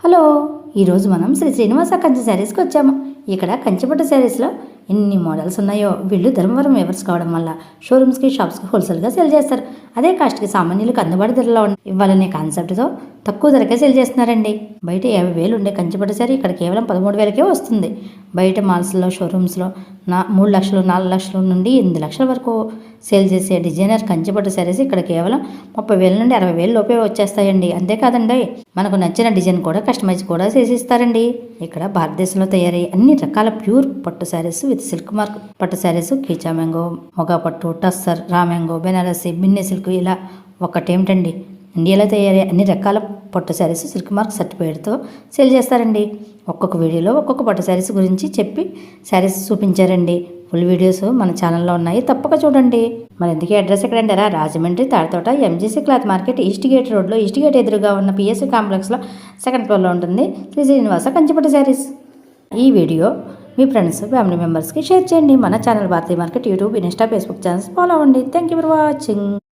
Hello, ఈరోజు మనం శ్రీ శ్రీనివాస కంచి శారీస్కి వచ్చాము. ఇక్కడ కంచిపట్టు శారీస్లో ఎన్ని మోడల్స్ ఉన్నాయో. వీళ్ళు ధర్మవరం వేవర్స్ కావడం వల్ల షోరూమ్స్కి, షాప్స్కి హోల్సేల్గా సేల్ చేస్తారు. అదే కాస్ట్కి సామాన్యులకు అందుబాటు ధరలో ఇవ్వాలనే కాన్సెప్ట్తో తక్కువ ధరకే సేల్ చేస్తున్నారండి. బయట 50,000 ఉండే కంచిపట్టు శారీ ఇక్కడ కేవలం 13,000కే వస్తుంది. బయట మాల్స్లో, షోరూమ్స్లో 3 లక్షలు, 4 లక్షల నుండి 8 లక్షల వరకు సేల్ చేసే డిజైనర్ కంచిపట్టు శారీస్ ఇక్కడ కేవలం 30,000 నుండి 60,000 లోపే వచ్చేస్తాయండి. అంతేకాదండి, మనకు నచ్చిన డిజైన్ కూడా కస్టమైజ్ కూడా చేసిస్తారండి. ఇక్కడ భారతదేశంలో తయారయ్యే అన్ని రకాల ప్యూర్ పట్టు శారీస్ విత్ సిల్క్ మార్క్ పట్టు శారీస్, కీచా మ్యాంగో, మొగా పట్టు, tussar, raw mango, Banarasi, బిన్నె silk, ఇలా ఒకటేమిటండి, ఇండియాలో తయారయ్యే అన్ని రకాల పట్టు శారీస్ సిల్క్ మార్క్ సర్టిఫైడ్తో సేల్ చేస్తారండి. ఒక్కొక్క వీడియోలో ఒక్కొక్క పట్టు శారీస్ గురించి చెప్పి శారీస్ చూపించారండి. ఫుల్ వీడియోస్ మన ఛానల్లో ఉన్నాయి, తప్పక చూడండి. మరి ఎందుకే అడ్రస్ ఎక్కడండి? Rajahmundry Tadithota MGC cloth market east gate రోడ్లో, ఈస్ట్ గేట్ ఎదురుగా ఉన్న పిఎస్సి కాంప్లెక్స్లో సెకండ్ ఫ్లోర్లో ఉంటుంది శ్రీ శ్రీనివాస కంచిపట్టు శారీస్. ఈ వీడియో మీ ఫ్రెండ్స్, ఫ్యామిలీ మెంబర్స్కి షేర్ చేయండి. మన channel Bharatiya market YouTube, Insta, Facebook channels follow అవ్వండి. Thank you for watching.